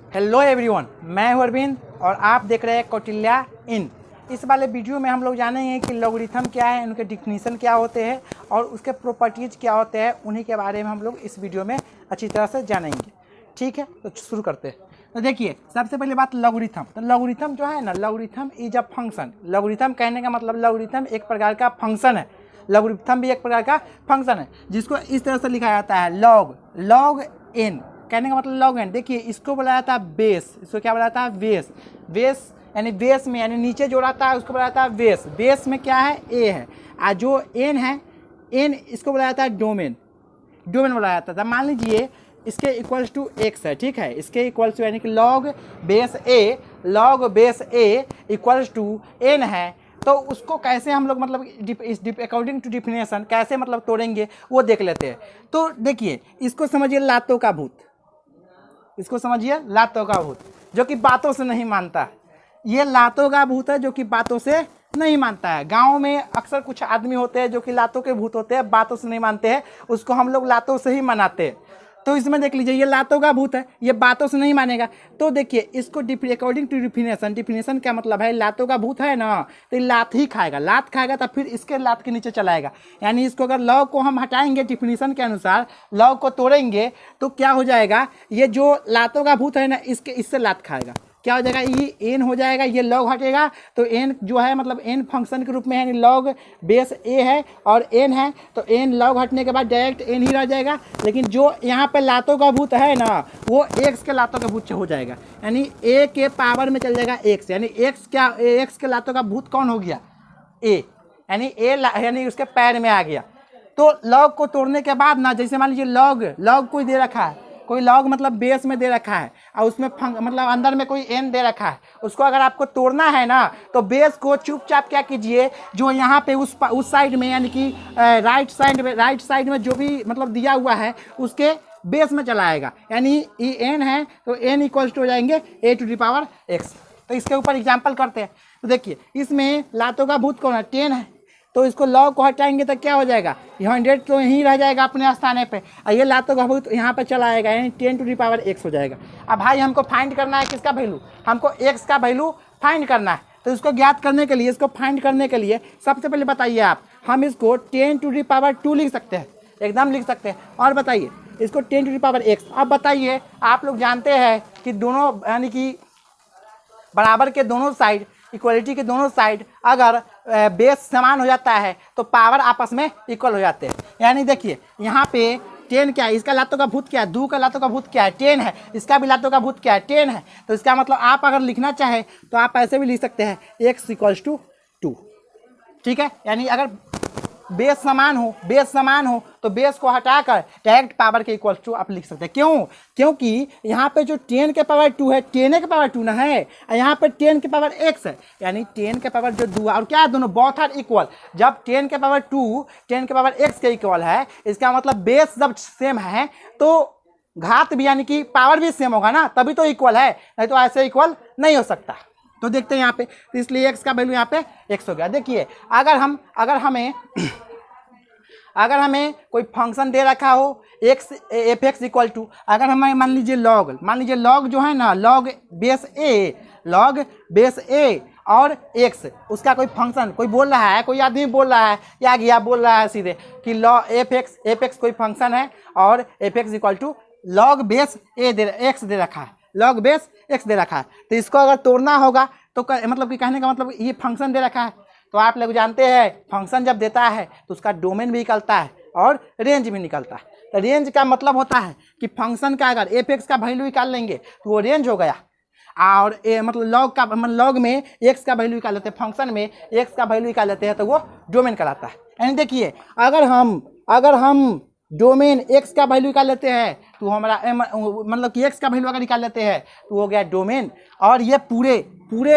Hello everyone, मैं हूं अरविंद और आप देख रहे हैं कौटिल्या इन। इस वाले वीडियो में हम लोग जानेंगे कि लॉगरिथम क्या है, उनके डिफिनीशन क्या होते हैं और उसके प्रॉपर्टीज़ क्या होते हैं। उन्हीं के बारे में हम लोग इस वीडियो में अच्छी तरह से जानेंगे। ठीक है, तो शुरू करते हैं। तो देखिए, सबसे पहले बात लॉगरिथम। तो लॉगरिथम जो है ना, logarithm is a function. Logarithm कहने का मतलब लॉगरिथम एक प्रकार का फंक्शन है। लॉगरिथम भी एक प्रकार का फंक्शन है जिसको इस तरह से लिखा जाता है लॉग एन। कहने का मतलब लॉग एन। देखिए, इसको बोला जाता है बेस। इसको क्या बोला जाता है? बेस। बेस यानी बेस में, यानी नीचे जो रहता है उसको बोला जाता है बेस। बेस में क्या है? ए है। और जो एन है, एन इसको बोला जाता है डोमेन। डोमेन बोला जाता था। मान लीजिए इसके इक्वल्स टू एक्स है, ठीक है। इसके इक्वल्स टू यानी कि log base a equals to n है। तो उसको कैसे हम लोग मतलब अकॉर्डिंग टू डिफिनेशन कैसे मतलब तोड़ेंगे वो देख लेते हैं। तो देखिए, इसको समझिए लातों का भूत। इसको समझिए लातों का भूत, जो कि बातों से नहीं मानता। ये लातों का भूत है जो कि बातों से नहीं मानता है। गांव में अक्सर कुछ आदमी होते हैं जो कि लातों के भूत होते हैं, बातों से नहीं मानते हैं। उसको हम लोग लातों से ही मनाते हैं। तो इसमें देख लीजिए, ये लातों का भूत है, ये बातों से नहीं मानेगा। तो देखिए, इसको अकॉर्डिंग टू डिफिनेशन क्या मतलब है? लातों का भूत है ना, तो लात ही खाएगा। लात खाएगा तो फिर इसके लात के नीचे चलाएगा। यानी इसको अगर लॉग को हम हटाएंगे डिफिनेशन के अनुसार, लॉग को तोड़ेंगे तो क्या हो जाएगा? ये जो लातों का भूत है ना, इससे लात खाएगा। क्या हो जाएगा? ये एन हो जाएगा। ये लॉग हटेगा तो एन जो है मतलब एन फंक्शन के रूप में है, यानी लॉग बेस ए है और एन है। तो एन लॉग हटने के बाद डायरेक्ट एन ही रह जाएगा। लेकिन जो यहाँ पे लातों का भूत है ना, वो एक्स के लातों का भूत हो जाएगा। यानी ए के पावर में चल जाएगा एक्स। यानी एक्स के लातों का भूत कौन हो गया? ए। यानी उसके पैर में आ गया। तो लॉग को तोड़ने के बाद ना, जैसे मान लीजिए लॉग कोई दे रखा है, कोई लॉग मतलब बेस में दे रखा है और उसमें मतलब अंदर में कोई एन दे रखा है। उसको अगर आपको तोड़ना है ना, तो बेस को चुपचाप क्या कीजिए, जो यहाँ पे उस साइड में, यानी कि राइट साइड में जो भी मतलब दिया हुआ है उसके बेस में चलाएगा। यानी ई एन है तो एन इक्वल्स टू हो जाएंगे a to the power x. तो इसके ऊपर एग्जाम्पल करते हैं। तो देखिए, इसमें लातों का भूत कौन है? 10 है। तो इसको लॉग को हटाएंगे तो क्या हो जाएगा? ये 100 तो यहीं रह जाएगा अपने स्थान पे, और ये लातों का भूत यहाँ पे चला आएगा, यानी 10 टू दी पावर एक्स हो जाएगा। अब भाई, हमको फाइंड करना है किसका वैल्यू? हमको एक्स का वैल्यू फाइंड करना है। तो इसको ज्ञात करने के लिए, इसको फाइंड करने के लिए सबसे पहले बताइए आप, हम इसको 10 टू दी पावर 2 लिख सकते हैं, एकदम लिख सकते हैं। और बताइए इसको 10 टू दी पावर एक्स। अब बताइए, आप लोग जानते हैं कि दोनों यानी कि बराबर के दोनों साइड, इक्वलिटी के दोनों साइड अगर बेस समान हो जाता है तो पावर आपस में इक्वल हो जाते हैं। यानी देखिए, यहाँ पे 10 क्या है? इसका लातों का भूत क्या है? 2 का लातों का भूत क्या है? 10 है। इसका भी लातों का भूत क्या है? 10 है। तो इसका मतलब आप अगर लिखना चाहे तो आप ऐसे भी लिख सकते हैं, x इक्वल्स टू 2। ठीक है, यानी अगर बेस समान हो तो बेस को हटाकर डायरेक्ट पावर के इक्वल टू आप लिख सकते हैं। क्यों? क्योंकि यहाँ पे जो 10 के पावर 2 है, 10 के पावर 2 ना है, और यहाँ पे 10 के पावर x है। यानी 10 के पावर जो 2 और क्या है, दोनों बोथ आर इक्वल। जब 10 के पावर 2 10 के पावर x के इक्वल है, इसका मतलब बेस जब सेम है तो घात भी यानी कि पावर भी सेम होगा ना, तभी तो इक्वल है, नहीं तो ऐसे इक्वल नहीं हो सकता। तो देखते हैं यहाँ पे, तो इसलिए x का वैल्यू यहाँ पे x हो गया। देखिए, अगर हमें कोई फंक्शन दे रखा हो x f x equal to, अगर हमें मान लीजिए लॉग जो है ना, लॉग बेस ए और एक्स, उसका कोई फंक्शन कोई बोल रहा है, कोई आदमी बोल रहा है या गया बोल रहा है सीधे कि एफ एक्स कोई फंक्शन है और f x equal to log base x दे रखा है, लॉग बेस एक्स दे रखा है। तो इसको अगर तोड़ना होगा तो मतलब कि कहने का मतलब ये फंक्शन दे रखा है। तो आप लोग जानते हैं, फंक्शन जब देता है तो उसका डोमेन भी निकलता है और रेंज भी निकलता है। तो रेंज का मतलब होता है कि फंक्शन का अगर एफ एक्स का वैल्यू निकाल लेंगे तो वो रेंज हो गया, और मतलब लॉग में एक्स का वैल्यू निकाल लेते हैं, फंक्शन में एक्स का वैल्यू निकाल लेते हैं तो वो डोमेन कहलाता है। यानी देखिए, अगर हम डोमेन एक्स का वैल्यू निकाल लेते हैं तो हमारा मतलब कि एक्स का वैल्यू अगर निकाल लेते हैं तो हो गया डोमेन। और ये पूरे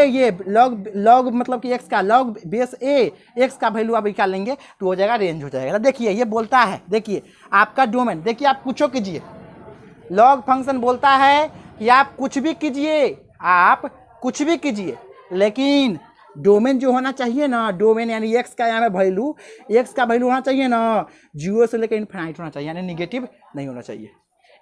ये लॉग मतलब कि एक्स का लॉग बेस ए एक्स का वैल्यू आप निकाल लेंगे तो हो जाएगा रेंज हो जाएगा। देखिए, ये बोलता है, देखिए आपका डोमेन, देखिए आप कुछ कीजिए, लॉग फंक्शन बोलता है कि आप कुछ भी कीजिए, लेकिन डोमेन जो होना चाहिए ना, डोमेन यानी एक्स का यहाँ वैल्यू होना चाहिए ना 0 से लेकर इनफाइनाइट होना चाहिए, यानी निगेटिव नहीं होना चाहिए।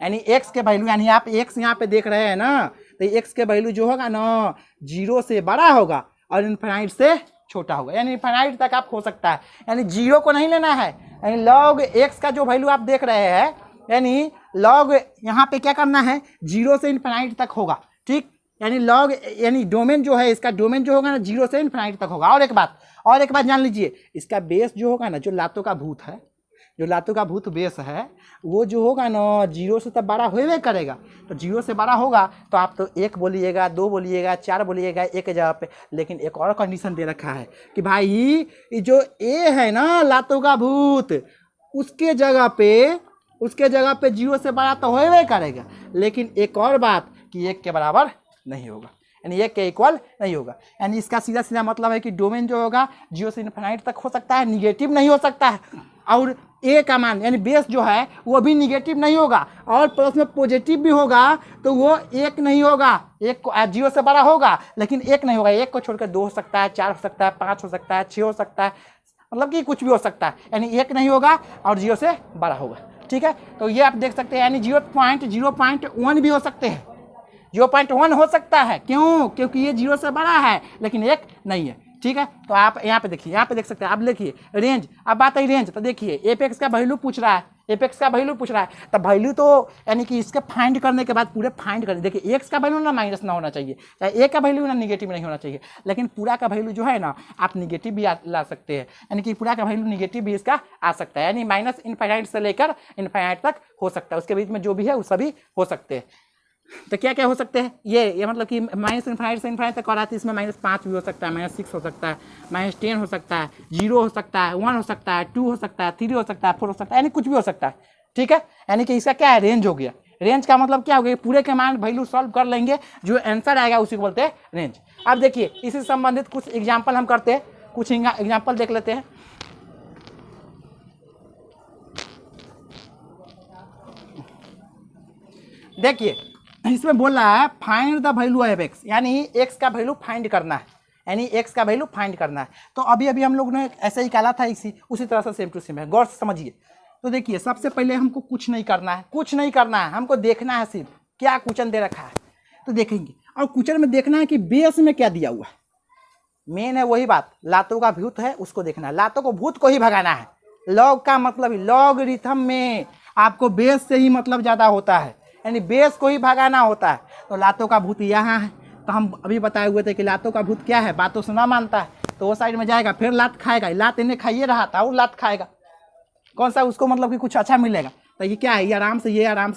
यानी एक्स के वैल्यू, यानी आप एक्स यहाँ पे देख रहे हैं ना, तो एक्स के वैल्यू जो होगा ना 0 से बड़ा होगा और इन्फिनाइट से छोटा होगा, यानी इन्फिनाइट तक आप हो सकता है, यानी 0 को नहीं लेना है, यानी लॉग एक्स का जो वैल्यू आप देख रहे हैं, यानी लॉग यहाँ पे क्या करना है 0 से इन्फिनाइट तक होगा, ठीक, यानी लॉग यानी डोमेन जो है इसका डोमेन जो होगा ना 0 से इन्फिनाइट तक होगा। और एक बात जान लीजिए, इसका बेस जो होगा ना, जो लातों का भूत है, जो लातों का भूत बेस है, वो जो होगा ना 0 से तब बड़ा होवे करेगा, तो 0 से बड़ा होगा तो आप तो 1 बोलिएगा, 2 बोलिएगा, 4 बोलिएगा एक जगह पे, लेकिन एक और कंडीशन दे रखा है कि भाई ये जो ए है ना लातों का भूत, उसके जगह पे 0 से बड़ा तो होवे करेगा, लेकिन एक और बात कि 1 के बराबर नहीं होगा, यानी 1 के इक्वल नहीं होगा। यानी इसका सीधा सीधा मतलब है कि डोमेन जो होगा 0 से इन्फिनाइट तक हो सकता है, निगेटिव नहीं हो सकता है, और ए का मान यानी बेस जो है वो भी निगेटिव नहीं होगा, और प्लस में पॉजिटिव भी होगा तो वो 1 नहीं होगा, 0 से बड़ा होगा लेकिन 1 नहीं होगा, 1 को छोड़कर 2 हो सकता है, 4 हो सकता है, 5 हो सकता है, 6 हो सकता है, मतलब कि कुछ भी हो सकता है, यानी 1 नहीं होगा और 0 से बड़ा होगा, ठीक है। तो ये आप देख सकते हैं, यानी 0.1 भी हो सकते हैं, 0.1 हो सकता है, क्यों, क्योंकि ये 0 से बड़ा है लेकिन 1 नहीं है, ठीक है। तो आप यहाँ पे देखिए, यहाँ पे देख सकते हैं, आप देखिए रेंज, अब बात है रेंज, तो देखिए एपेक्स का वैल्यू पूछ रहा है, तो वैल्यू तो यानी कि इसके फाइंड करने के बाद पूरे फाइंड करें, देखिए एक्स का वैल्यू ना माइनस ना होना चाहिए, चाहे ए का वैल्यू ना निगेटिव नहीं होना चाहिए, लेकिन पूरा का वैल्यू जो है ना आप निगेटिव भी ला सकते हैं, यानी कि पूरा का वैल्यू निगेटिव भी इसका आ सकता है, यानी माइनस इनफाइनाइट से लेकर इनफाइनाइट तक हो सकता है, उसके बीच में जो भी है वो सभी हो सकते हैं। तो क्या क्या हो सकते हैं, ये मतलब कि माइनस इन्फाइनाइट से इन्फाइनाइट तक और आती है, इसमें -5 भी हो सकता है, -6 हो सकता है, -10 हो सकता है, 0 हो सकता है, 1 हो सकता है, 2 हो सकता है, 3 हो सकता है, 4 हो सकता है, यानी कुछ भी हो सकता है, ठीक है। यानी कि इसका क्या है, रेंज हो गया। रेंज का मतलब क्या हो गया, पूरे के मान वैल्यू सॉल्व कर लेंगे, जो आंसर आएगा उसी को बोलते हैं रेंज। अब देखिए इससे संबंधित कुछ एग्जाम्पल हम करते हैं, कुछ एग्जाम्पल देख लेते हैं। देखिए इसमें बोल रहा है find the value of x, यानी एक्स का वैल्यू फाइंड करना है, यानी एक्स का वैल्यू फाइंड करना है। तो अभी हम लोग ने ऐसे ही निकाला था, उसी तरह से सेम टू सेम है, गौर से समझिए। तो देखिए सबसे पहले हमको कुछ नहीं करना है, हमको देखना है सिर्फ क्या क्वेश्चन दे रखा है, तो देखेंगे, और क्वेश्चन में देखना है कि बेस में क्या दिया हुआ है, मेन है वही बात, लातों का भूत है उसको देखना है, लातों को भूत को ही भगाना है। लॉग का मतलब लॉगरिथम में आपको बेस से ही मतलब ज़्यादा होता है, यानी बेस को ही भगाना होता है। तो लातों का भूत यहाँ है, तो हम अभी बताए हुए थे कि लातों का भूत क्या है, बातों से ना मानता है तो वो साइड में जाएगा, फिर लात खाएगा, लात इन्हें खाइए रहा था और लात खाएगा, कौन सा उसको मतलब कि कुछ अच्छा मिलेगा, तो ये क्या है, ये आराम से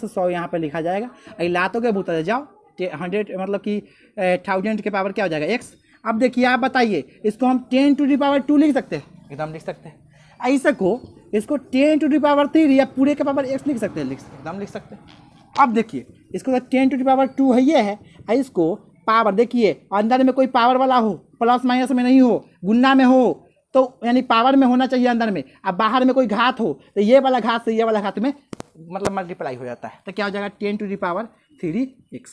100 यहाँ पे लिखा जाएगा। ये लातों के भूत जाओ 100 मतलब कि 1000 के पावर क्या हो जाएगा x। अब देखिए आप बताइए, इसको हम 10⁻² लिख सकते हैं, एकदम लिख सकते हैं। ऐसे को इसको 10⁻³ या पूरे के पावर x लिख सकते हैं, एकदम लिख सकते हैं। अब देखिए इसको 10⁻² है, ये है, इसको पावर देखिए अंदर में कोई पावर वाला हो, प्लस माइनस में नहीं हो, गुन्ना में हो, तो यानी पावर में होना चाहिए अंदर में, अब बाहर में कोई घात हो तो ये वाला घात से ये वाला घात में मतलब मल्टीप्लाई हो जाता है, तो क्या हो जाएगा 10⁻³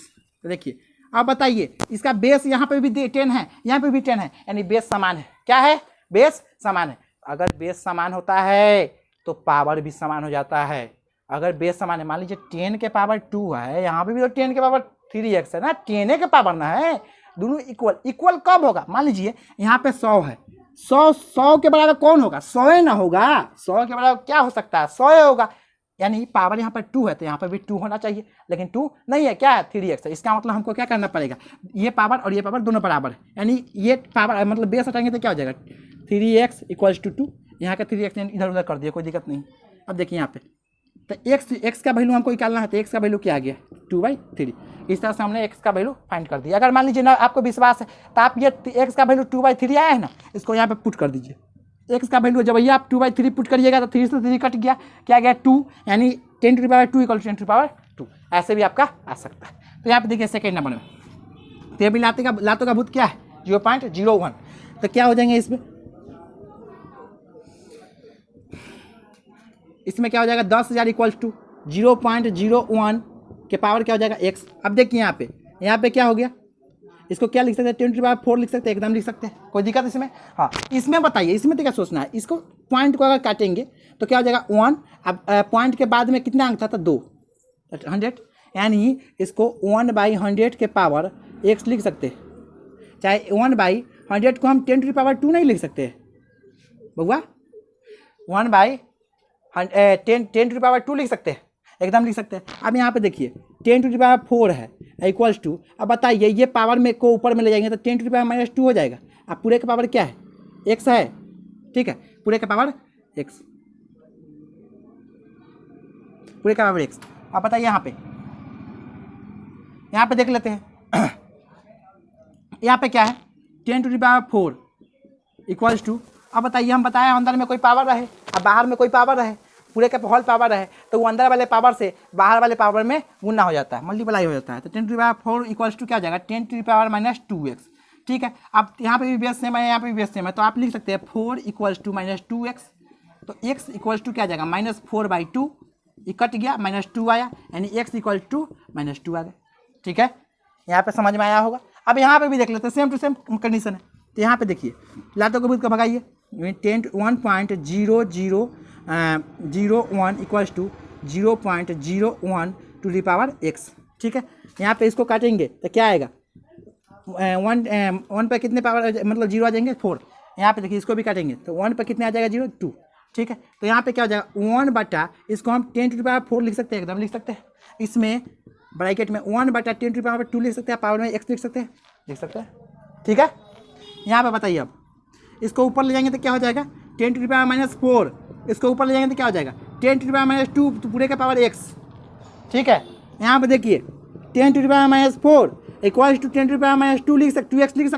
तो देखिए अब बताइए इसका बेस यहाँ पे भी 10 है, यहाँ पे भी 10 है, यानी बेस समान है, क्या है, बेस समान है। अगर बेस समान होता है तो पावर भी समान हो जाता है, अगर बेस समान है, मान लीजिए 10 के पावर 2 है, यहाँ पे भी तो 10 के पावर 3x है ना, 10 के पावर ना है, दोनों इक्वल कब होगा, मान लीजिए यहाँ पे 100 है, 100 के बराबर कौन होगा, 100 ना होगा, 100 के बराबर क्या हो सकता है, 100 होगा, यानी पावर यहाँ पर 2 है तो यहाँ पर भी 2 होना चाहिए, लेकिन 2 नहीं है, क्या है 3x है। इसका मतलब हमको क्या करना पड़ेगा, ये पावर और ये पावर दोनों बराबर है, यानी ये पावर मतलब बेस हटाएंगे तो क्या हो जाएगा 3x = 2, यहाँ का 3x इधर उधर कर दिया, कोई दिक्कत नहीं। अब देखिए यहाँ पे तो x का वैल्यू हमको निकालना है, तो x का वैल्यू क्या आ गया 2/3, इस तरह से हमने x का वैल्यू फाइंड कर दिया। अगर मान लीजिए ना आपको विश्वास है तो आप ये x का वैल्यू 2/3 आया है ना, इसको यहाँ पे पुट कर दीजिए, x का वैल्यू जब ये आप 2/3 पुट करिएगा तो 3 से 3 कट गया, क्या गया 2, यानी 10⁻² = 10⁻², ऐसे भी आपका आ सकता है। तो यहाँ पे देखिए सेकेंड नंबर में, तो ये भी लातों का भूत क्या है 0.01, तो क्या हो जाएंगे इसमें क्या हो जाएगा 10,000 = 0.01 के पावर क्या हो जाएगा x। अब देखिए यहाँ पे क्या हो गया, इसको क्या लिख सकते हैं 10⁻4 लिख सकते हैं, एकदम लिख सकते हैं, कोई दिक्कत इसमें। हाँ इसमें बताइए, इसमें तो क्या सोचना है, इसको पॉइंट को अगर काटेंगे तो क्या हो जाएगा 1, अब पॉइंट के बाद में कितना अंक था 2, 100, यानी इसको 1/100 के पावर x लिख सकते, चाहे 1/100 को हम 10⁻² नहीं लिख सकते बउआ, 1/10⁻² लिख सकते हैं, एकदम लिख सकते हैं। अब यहाँ पे देखिए 10⁻4 है इक्वल्स टू, अब बताइए ये पावर में को ऊपर में ले जाएंगे तो 10⁻−2 हो जाएगा। अब पूरे का पावर क्या है, x है, ठीक है, पूरे का पावर x, पूरे का पावर x। अब बताइए यहाँ पे देख लेते हैं यहाँ पे क्या है 10⁻4 इक्वल्स टू, अब बताइए हम बताएं अंदर में कोई पावर रहे और बाहर में कोई पावर रहे, पूरे का होल पावर रहे, तो वो अंदर वाले पावर से बाहर वाले पावर में गुना हो जाता है, मल्टीप्लाई हो जाता है। तो 10⁻4 इक्वल्स टू क्या हो जाएगा 10⁻−2x, ठीक है। अब यहाँ पे भी बेस सेम है, यहाँ पे भी बेस सेम है, तो आप लिख सकते हैं 4 इक्वल्स टू -2x, तो x इक्वल्स टू क्या आ जाएगा -4/2, ये कट गया -2 आया, यानी x इक्वल टू -2 आ गया, ठीक है। यहाँ पे समझ में आया होगा। अब यहाँ पे भी देख लेते हैं, सेम टू सेम कंडीशन है। तो यहाँ पे देखिए लातों के भूत को भगाइए, 1.0001 equals to 0.01 to the power x, ठीक है। यहाँ पे इसको काटेंगे तो क्या आएगा 1 पे कितने पावर मतलब 0 आ जाएंगे 4, यहाँ पे देखिए इसको भी काटेंगे तो 1 पे कितने आ जाएगा 0 2, ठीक है। तो यहाँ पे क्या हो जाएगा 1 इसको हम 10⁻4 लिख सकते हैं, एकदम लिख सकते हैं, इसमें ब्रैकेट में 1/10⁻2 लिख सकते हैं, पावर में x लिख सकते हैं, ठीक है। यहाँ पे बताइए अब इसको ऊपर ले जाएंगे तो क्या हो जाएगा 10⁻4, इसको ऊपर ले जाएंगे तो क्या हो जाएगा 10⁻2, तो पूरे का पावर x, ठीक है। यहाँ पे देखिए 10⁻4 इक्वल्स टू 10⁻2 लिख सकते, 2x लिख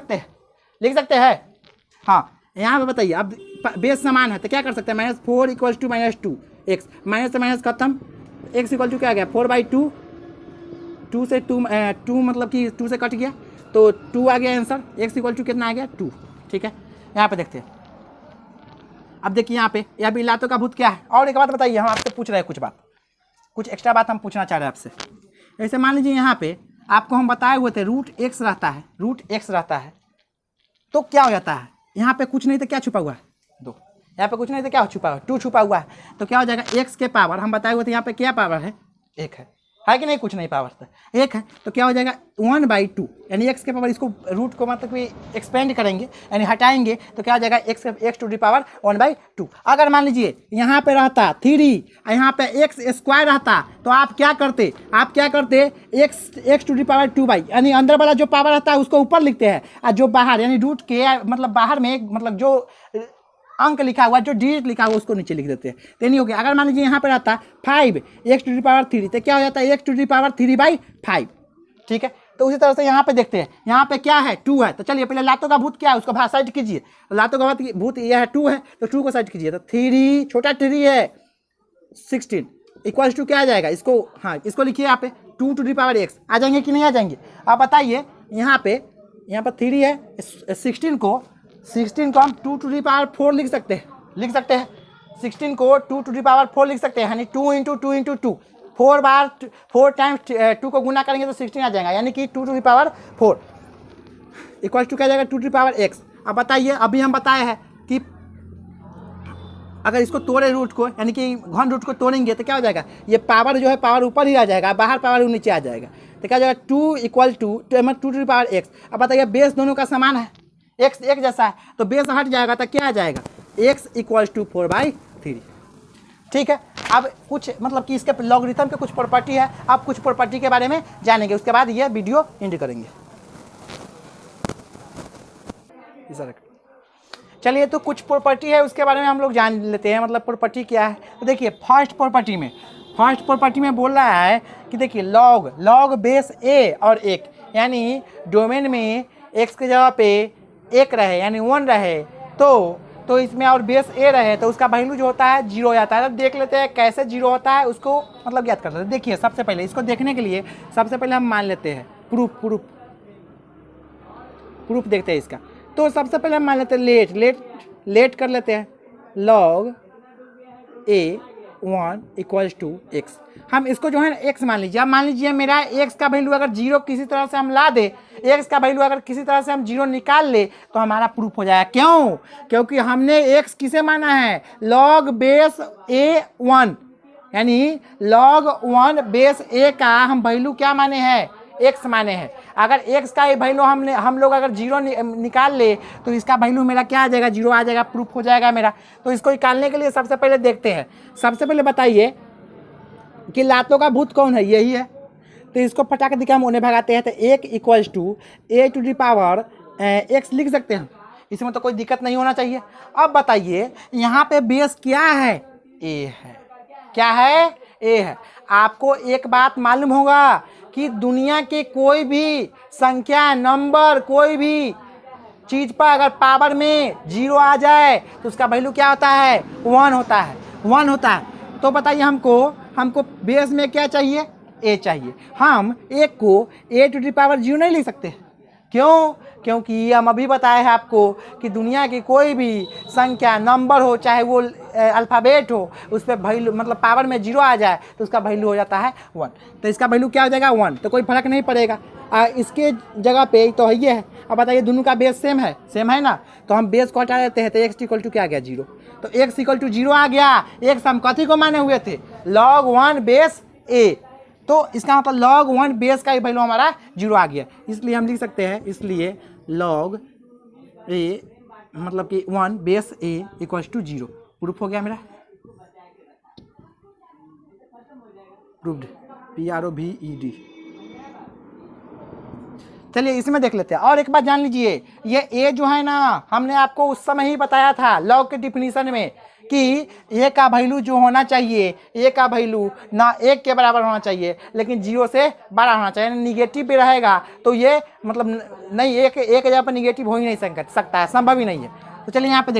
सकते हैं, हाँ। यहाँ पे बताइए अब बेस समान है तो क्या कर सकते हैं -4 इक्वल्स टू -2x, माइनस से माइनस खत्म, x इक्वल टू क्या आ गया 4/2, 2 से 2 मतलब कि 2 से कट गया तो 2 आ गया आंसर, x इक्वल टू कितना आ गया 2, ठीक है। यहाँ पे देखते हैं, अब देखिए यहाँ पे यह भी लातों का भूत क्या है। और एक बात बताइए, हम आपसे पूछ रहे हैं कुछ एक्स्ट्रा बात हम पूछना चाह रहे हैं आपसे। जैसे मान लीजिए यहाँ पे आपको हम बताए हुए थे √x रहता है, तो क्या हो जाता है यहाँ पे कुछ नहीं तो क्या छुपा हुआ है 2, यहाँ पे कुछ नहीं तो क्या छुपा हुआ है 2 छुपा हुआ है, तो क्या हो जाएगा x के पावर हम बताए हुए थे यहाँ पे क्या पावर है 1 है कि नहीं, कुछ नहीं पावर था 1 है, तो क्या हो जाएगा 1/2, यानी x के पावर, इसको रूट को मतलब कि एक्सपेंड करेंगे यानी हटाएंगे तो क्या हो जाएगा x टू दी पावर 1/2। अगर मान लीजिए यहाँ पे रहता 3 और यहाँ पे x² रहता तो आप क्या करते x टू दी पावर 2 यानी अंदर वाला जो पावर रहता है उसको ऊपर लिखते हैं और जो बाहर यानी रूट के मतलब बाहर में मतलब जो अंक लिखा हुआ जो डिजिट लिखा हुआ उसको नीचे लिख देते हैं, तो नहीं हो गया। अगर मान लीजिए यहाँ पे रहता 5 x टू दी पावर 3 तो क्या हो जाता है x टू दी पावर 3/5, ठीक है। तो उसी तरह से यहाँ पे देखते हैं, यहाँ पे क्या है 2 है, तो चलिए पहले लातों का भूत क्या है उसको साइड कीजिए, तो लातों का भूत यह है 2 है तो 2 को साइड कीजिए, तो 3 छोटा 3 है 16 इक्वल्स टू क्या आ जाएगा, इसको हाँ इसको लिखिए यहाँ पे 2 टू दी पावर x आ जाएंगे कि नहीं आ जाएंगे। आप बताइए यहाँ पर 3 है, 16 को हम 2 टू दी पावर 4 लिख सकते हैं 16 को 2 टू दी पावर 4 लिख सकते हैं, यानी 2 × 2 × 2 4 टाइम्स 2 को गुना करेंगे तो 16 आ जाएगा, यानी कि 2 to the power 4 equal to क्या जाएगा 2 टू दी पावर x। अब बताइए अभी हम बताए हैं कि अगर इसको तोड़े रूट को यानी कि घन रूट को तोड़ेंगे तो क्या हो जाएगा, ये पावर जो है पावर ऊपर ही आ जाएगा, बाहर पावर नीचे आ जाएगा, तो क्या जाएगा 2 equal to 2 to the power x। अब बताइए बेस दोनों का समान है, x एक जैसा है तो बेस हट जाएगा तो क्या आ जाएगा x इक्वल टू 4/3, ठीक है। अब कुछ मतलब कि इसके लॉगरिथम के कुछ प्रॉपर्टी है, आप कुछ प्रॉपर्टी के बारे में जानेंगे, उसके बाद ये वीडियो एंड करेंगे। चलिए तो कुछ प्रॉपर्टी है उसके बारे में हम लोग जान लेते हैं, मतलब प्रॉपर्टी क्या है। तो देखिए फर्स्ट प्रॉपर्टी में बोल रहा है कि देखिए लॉग बेस a और 1, यानी डोमेन में x के जगह पे 1 रहे यानी 1 रहे तो इसमें और बेस a रहे तो उसका वैल्यू जो होता है 0 हो जाता है। तो देख लेते हैं कैसे 0 होता है, उसको मतलब याद कर लेते हैं। देखिए सबसे पहले इसको देखने के लिए सबसे पहले हम मान लेते हैं प्रूफ देखते हैं इसका। तो सबसे पहले हम मान लेते हैं लेट कर लेते हैं log a1 equals to x। हम इसको जो है ना x मान लीजिए। अब मान लीजिए मेरा x का वैल्यू अगर 0 किसी तरह से हम ला दे, x का वैल्यू अगर किसी तरह से हम 0 निकाल ले तो हमारा प्रूफ हो जाएगा। क्यों? क्योंकि हमने x किसे माना है, log बेस a1 यानी log 1 बेस a का हम वैल्यू क्या माने हैं, x माने हैं। अगर x का वैल्यू हम लोग अगर 0 निकाल ले तो इसका वैल्यू मेरा क्या आ जाएगा, 0 आ जाएगा, प्रूफ हो जाएगा मेरा। तो इसको निकालने के लिए सबसे पहले देखते हैं, सबसे पहले बताइए कि लातों का भूत कौन है, यही है। तो इसको फटाक दिखा हम उन्हें भगाते हैं, तो 1 equals to a to the power x लिख सकते हैं, इसमें तो कोई दिक्कत नहीं होना चाहिए। अब बताइए यहाँ पे बेस क्या है, a है। क्या है, a है। आपको एक बात मालूम होगा कि दुनिया के कोई भी संख्या, नंबर, कोई भी चीज पर अगर पावर में 0 आ जाए तो उसका वैल्यू क्या होता है, 1 होता है, 1 होता है। तो बताइए हमको बेस में क्या चाहिए, a चाहिए। हम एक को a टू द पावर 0 नहीं लिख सकते, क्यों? क्योंकि हम अभी बताए हैं आपको कि दुनिया की कोई भी संख्या, नंबर हो, चाहे वो अल्फ़ाबेट हो, उस पर वैल्यू मतलब पावर में 0 आ जाए तो उसका वैल्यू हो जाता है 1। तो इसका वैल्यू क्या हो जाएगा, 1। तो कोई फर्क नहीं पड़ेगा, इसके जगह पे तो ये है। अब बताइए दोनों का बेस सेम है ना, तो हम बेस को हटा देते हैं, तो x इक्वल टू क्या आ गया, 0। तो x इक्वल टू 0 आ गया। x हम कथी को माने हुए थे, log 1 बेस a। तो इसका मतलब log 1 बेस का वैल्यू हमारा 0 आ गया, इसलिए हम लिख सकते हैं, इसलिए log a मतलब कि 1 base a equals to 0। Proof हो गया मेरा, प्रूव्ड, PROVED। चलिए इसमें देख लेते हैं। और एक बात जान लीजिए, ये a जो है ना, हमने आपको उस समय ही बताया था log के डिफिनीशन में कि a का वैल्यू जो होना चाहिए, a का वैल्यू ना 1 के बराबर होना चाहिए, लेकिन 0 से बड़ा होना चाहिए, निगेटिव भी रहेगा तो ये मतलब नहीं, एक जगह पर निगेटिव हो ही नहीं सकता है, संभव ही नहीं है। तो चलिए यहाँ पे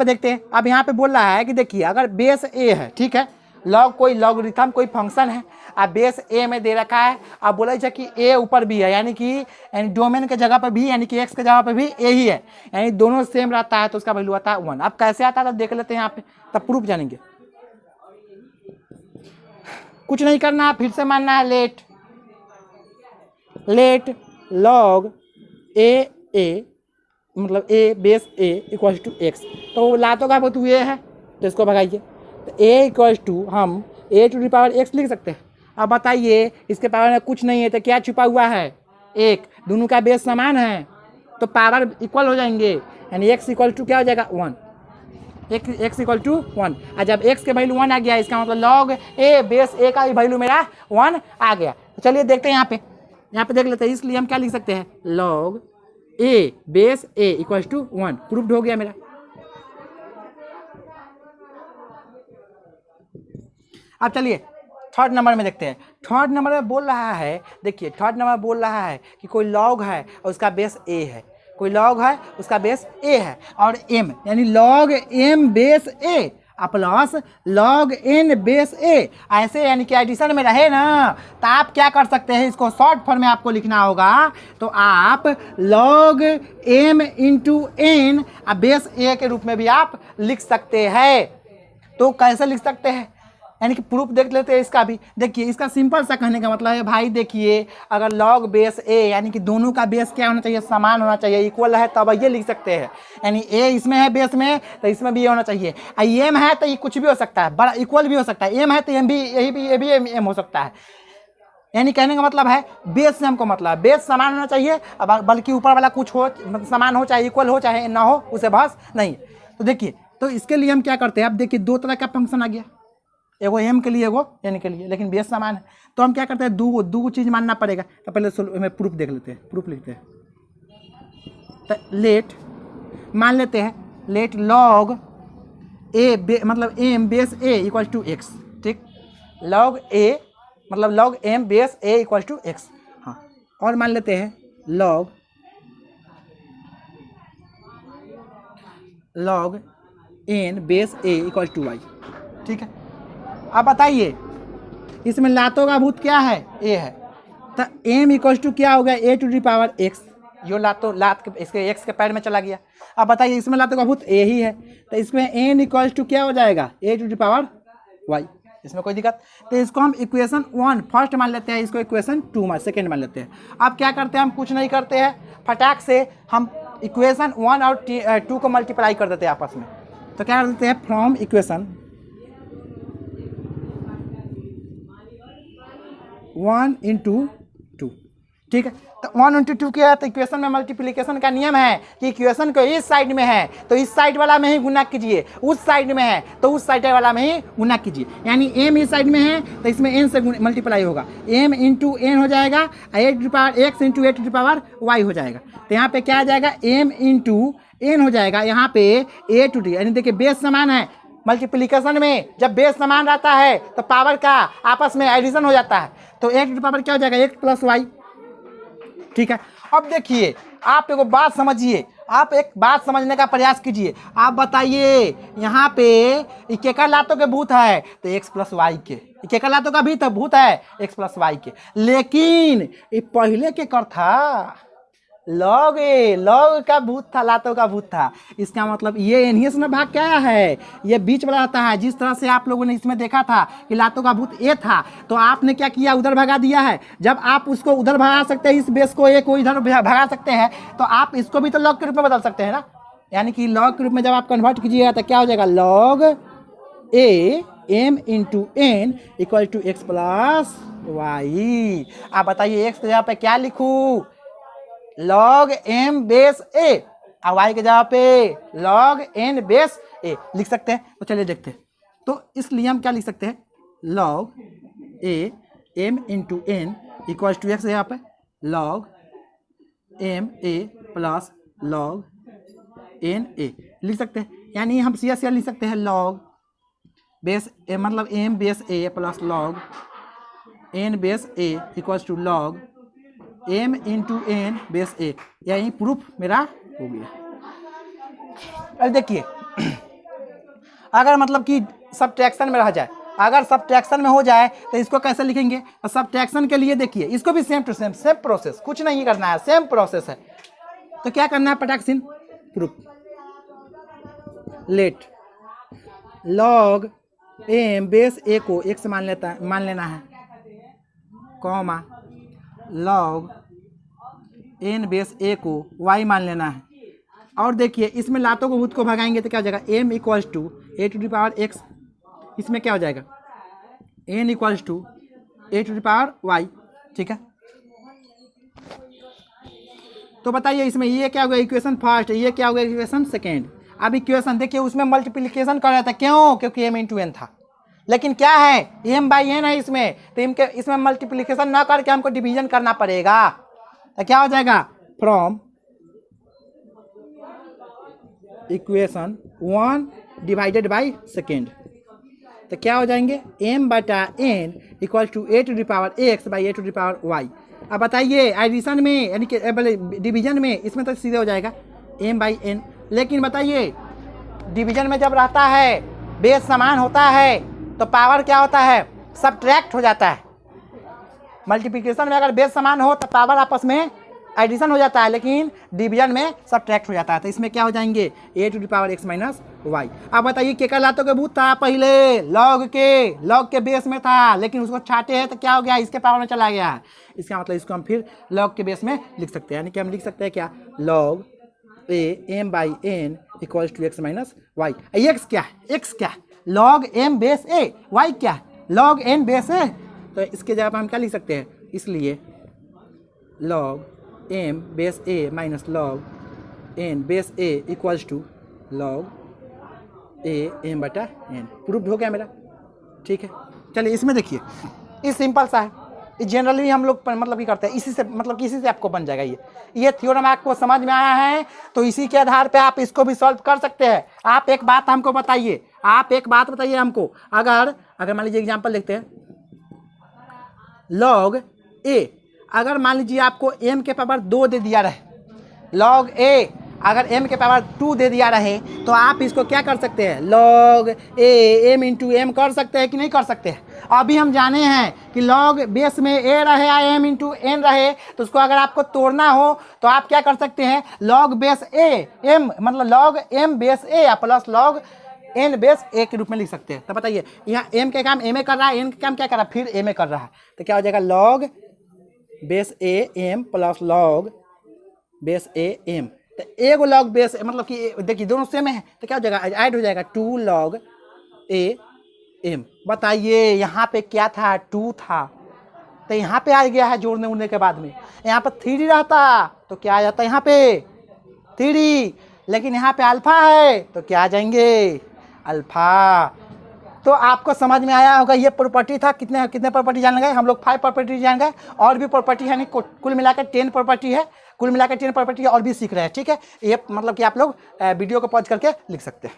देखते हैं, अब यहाँ पे बोल रहा है कि देखिए अगर बेस a है, ठीक है, कोई लॉगरिथम कोई फंक्शन है, अब बेस a में दे रखा है, अब बोला जाए कि a ऊपर भी है, यानी डोमेन के जगह पर भी, यानी कि x के जगह पर भी a ही है, यानी दोनों सेम रहता है, तो उसका वैल्यू आता है 1। अब कैसे आता है तो देख लेते हैं यहाँ पे, तब प्रूफ जानेंगे। कुछ नहीं करना, फिर से मानना है लेट log a मतलब a base a equal to x। तो लातों का भूत ये है, तो इसको भगाइए, तो a इक्वल टू हम a to the power x लिख सकते हैं। अब बताइए इसके पावर में कुछ नहीं है तो क्या छुपा हुआ है, 1। दोनों का बेस समान है तो पावर इक्वल हो जाएंगे, यानी x इक्वल टू क्या हो जाएगा, 1। x equal to 1। और जब x के वैल्यू 1 आ गया, इसका मतलब log a बेस a का वैल्यू मेरा 1 आ गया। तो चलिए देखते हैं यहाँ पे देख लेते हैं, इसलिए हम क्या लिख सकते हैं, log a base a equal to 1। Proofed हो गया मेरा। अब चलिए थर्ड नंबर में देखते हैं। थर्ड नंबर में बोल रहा है, देखिए थर्ड नंबर बोल रहा है कि कोई लॉग है और उसका बेस a है, कोई लॉग है उसका बेस a है, और m यानी log m base a plus log n base a, ऐसे यानी कि एडिशन में रहे ना, तो आप क्या कर सकते हैं, इसको शॉर्ट फॉर्म में आपको लिखना होगा, तो आप log m into n base a के रूप में भी आप लिख सकते हैं। तो कैसे लिख सकते हैं, यानी कि प्रूफ देख लेते हैं इसका भी। देखिए इसका सिंपल सा कहने का मतलब है, भाई देखिए अगर log बेस a यानी कि दोनों का बेस क्या होना चाहिए, समान होना चाहिए, इक्वल है, तब ये लिख सकते हैं, यानी a इसमें है बेस में तो इसमें भी ये होना चाहिए। m है तो ये कुछ भी हो सकता है, बड़ा इक्वल भी हो सकता है, m है तो m भी ये भी m हो सकता है। यानी कहने का मतलब है बेस से हमको मतलब बेस समान होना चाहिए, बल्कि ऊपर वाला कुछ हो समान हो, चाहे इक्वल हो चाहे ना हो, उसे बस नहीं। तो देखिए, तो इसके लिए हम क्या करते हैं, अब देखिए दो तरह का फंक्शन आ गया, एगो m के लिए एगो n के लिए, लेकिन बेस समान है, तो हम क्या करते हैं, दो चीज़ मानना पड़ेगा। तो पहले प्रूफ देख लेते हैं, प्रूफ लिखते हैं। तो लेट मान लेते हैं, लेट log a मतलब m base a equal to x, ठीक, log a मतलब log m base a equal to x। हाँ, और मान लेते हैं log n base a equal to y, ठीक है। अब बताइए इसमें लातों का भूत क्या है, a है, तो m इक्वल टू क्या हो गया, a to the power x, जो लात इसके x के पैर में चला गया। अब बताइए इसमें लातों का भूत a ही है, तो इसमें n इक्वल टू क्या हो जाएगा, a to the power y, इसमें कोई दिक्कत। तो इसको हम इक्वेशन 1 फर्स्ट मान लेते हैं, इसको इक्वेशन 2 सेकेंड मान लेते हैं। अब क्या करते हैं, हम कुछ नहीं करते हैं, फटाक से हम इक्वेशन 1 और 2 को मल्टीप्लाई कर देते हैं आपस में। तो क्या कर देते हैं, फ्रॉम इक्वेशन 1 इंटू 2, ठीक है। तो 1 इंटू 2 क्या है, तो इक्वेशन में मल्टीप्लिकेशन का नियम है कि इक्वेशन को इस साइड में है तो इस साइड वाला में ही गुना कीजिए, उस साइड में है तो उस साइड वाला में ही गुना कीजिए। यानी m इस साइड में है तो इसमें n से मल्टीप्लाई होगा, m इंटू n हो जाएगा, x into a to the power y हो जाएगा। तो यहाँ पे क्या आ जाएगा, m इंटू n हो जाएगा, यहाँ पे a टू d, यानी देखिए बेस समान है। मल्टीप्लिकेशन में जब बेस समान रहता है तो पावर का आपस में एडिशन हो जाता है, तो a टू द पावर क्या हो जाएगा, x प्लस वाई, ठीक है। अब देखिए आप एक बात समझिए, आप एक बात समझने का प्रयास कीजिए। आप बताइए यहाँ पे केकर लातों के भूत है तो x प्लस वाई के, केकर लातों का भी तो भूत है x प्लस वाई के, लेकिन ये पहले के कर था लॉग, लॉग का भूत था, लातों का भूत था। इसका मतलब ये इन्हीं से भाग क्या है, ये बीच वाला रहता है। जिस तरह से आप लोगों ने इसमें देखा था कि लातों का भूत ए था, तो आपने क्या किया, उधर भगा दिया है। जब आप उसको उधर भगा सकते हैं, इस बेस को ए को इधर भगा सकते हैं, तो आप इसको भी तो लॉग के रूप में बदल सकते हैं ना। यानी कि लॉग के रूप में जब आप कन्वर्ट कीजिएगा तो क्या हो जाएगा, log a m into n equal to x plus y. आप बताइए एक्स के जगह पे क्या लिखूँ, log m बेस a, और y के जगह पे log n बेस a लिख सकते हैं। तो चलिए देखते हैं, तो इसलिए हम क्या लिख सकते हैं, log a m into n equal to x, यहाँ पे log m a plus log n a लिख सकते हैं। यानी हम सी लिख सकते हैं log बेस a मतलब m base a plus log n base a equal to log m into n base a। यही प्रूफ मेरा हो गया। अब देखिए अगर मतलब कि सब्ट्रैक्शन में रह जाए, अगर सब्ट्रैक्शन में हो जाए तो इसको कैसे लिखेंगे, तो सब्ट्रैक्शन के लिए देखिए इसको भी सेम टू सेम प्रोसेस, कुछ नहीं करना है, सेम प्रोसेस है। तो क्या करना है, पटाक्सिन proof, let log m base a को x मान लेना है, comma log n base a को y मान लेना है। और देखिए इसमें लातों को भूत को भगाएंगे तो क्या हो जाएगा, m equals to a to the power x, इसमें क्या हो जाएगा n equals to a to the power y, ठीक है। तो बताइए इसमें ये क्या होगा, इक्वेशन फर्स्ट, ये क्या होगा, इक्वेशन सेकेंड। अब इक्वेशन देखिए उसमें मल्टीप्लिकेशन कर रहा था, क्यों, क्योंकि m इंटू एन था, लेकिन क्या है m बाई एन है इसमें, तो इसमें मल्टीप्लिकेशन ना करके हमको डिवीजन करना पड़ेगा। तो क्या हो जाएगा, from equation 1 divided by second, तो क्या हो जाएंगे m बटा n equal to a to the power x by a to the power y। अब बताइए एडिशन में यानी कि डिवीजन में इसमें तो सीधे हो जाएगा m बाई n, लेकिन बताइए डिवीजन में जब रहता है बेस समान होता है तो पावर क्या होता है, सब्ट्रैक्ट हो जाता है। मल्टीप्लिकेशन में अगर बेस समान हो तो पावर आपस में एडिशन हो जाता है, लेकिन डिवीजन में सब्ट्रैक्ट हो जाता है। तो इसमें क्या हो जाएंगे, a to the power x minus y. अब बताइए केकर लातों के भूत था, पहले लॉग के बेस में था, लेकिन उसको छाटे हैं तो क्या हो गया, इसके पावर में चला गया है। इसका मतलब इसको हम फिर लॉग के बेस में लिख सकते हैं, यानी कि हम लिख सकते हैं क्या, log a m by n equals to x minus y. X क्या है, एक्स क्या है, log m base a, y क्या है, लॉग एन बेस ए। तो इसके जगह पर हम क्या लिख सकते हैं, इसलिए log m base a minus log n base a equals to log a m बटा एन। प्रूफ हो गया मेरा, ठीक है। चलिए इसमें देखिए ये सिंपल सा है, ये जनरली हम लोग मतलब ये करते हैं, इसी से मतलब किसी से आपको बन जाएगा। ये थ्योरम आपको समझ में आया है तो इसी के आधार पे आप इसको भी सॉल्व कर सकते हैं। आप एक बात हमको बताइए, आप एक बात बताइए हमको, अगर मान लीजिए एग्जाम्पल देखते हैं, लॉग ए अगर मान लीजिए आपको m के पावर 2 दे दिया रहे, लॉग ए अगर m के पावर 2 दे दिया रहे, तो आप इसको क्या कर सकते हैं, log a m into M कर सकते हैं कि नहीं कर सकते हैं। अभी हम जाने हैं कि लॉग बेस में a रहे या m इंटू एन रहे, तो उसको अगर आपको तोड़ना हो तो आप क्या कर सकते हैं, लॉग बेस ए m मतलब लॉग m बेस ए या plus log n base a के रूप में लिख सकते हैं। तो बताइए यहाँ m के काम m कर रहा है, n के काम क्या कर रहा है, फिर m कर रहा है, तो क्या हो जाएगा, log base a m plus log base a m. तो एक लॉग बेस मतलब कि देखिए दोनों सेम है, तो क्या हो जाएगा, ऐड हो जाएगा 2 लॉग ए एम। बताइए यहाँ पे क्या था, 2 था, तो यहाँ पे आ गया है जोड़ने उड़ने के बाद में। यहाँ पर 3D रहता तो क्या आ जाता है यहाँ पे 3D, लेकिन यहाँ पे अल्फा है तो क्या आ जाएंगे अल्फा। तो आपको समझ में आया होगा, ये प्रॉपर्टी था। कितने कितने प्रॉपर्टी जान गए हम लोग? 5 प्रॉपर्टी जान गए, और भी प्रॉपर्टी है, नहीं कुल मिलाकर 10 प्रॉपर्टी है, कुल मिलाकर 10 प्रॉपर्टी और भी सीख रहे हैं। ठीक है, ये मतलब कि आप लोग वीडियो को पॉज करके लिख सकते हैं।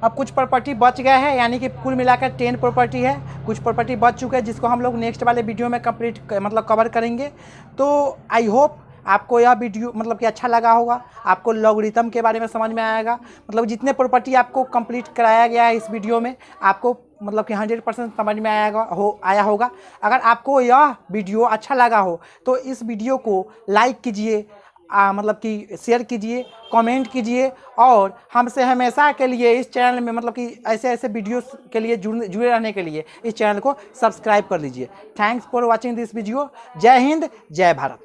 अब कुछ प्रॉपर्टी बच गए हैं, यानी कि कुल मिलाकर 10 प्रॉपर्टी है, कुछ प्रॉपर्टी बच चुके हैं जिसको हम लोग नेक्स्ट वाले वीडियो में कंप्लीट मतलब कवर करेंगे। तो आई होप आपको यह वीडियो मतलब कि अच्छा लगा होगा, आपको लॉगरिथम के बारे में समझ में आएगा। मतलब जितने प्रॉपर्टी आपको कंप्लीट कराया गया है इस वीडियो में, आपको मतलब कि 100% समझ में आया होगा। अगर आपको यह वीडियो अच्छा लगा हो तो इस वीडियो को लाइक कीजिए, मतलब कि शेयर कीजिए, कमेंट कीजिए, और हमसे हमेशा के लिए इस चैनल में मतलब कि ऐसे ऐसे वीडियोस के लिए जुड़े रहने के लिए इस चैनल को सब्सक्राइब कर लीजिए। Thanks for watching this video. जय हिंद, जय भारत।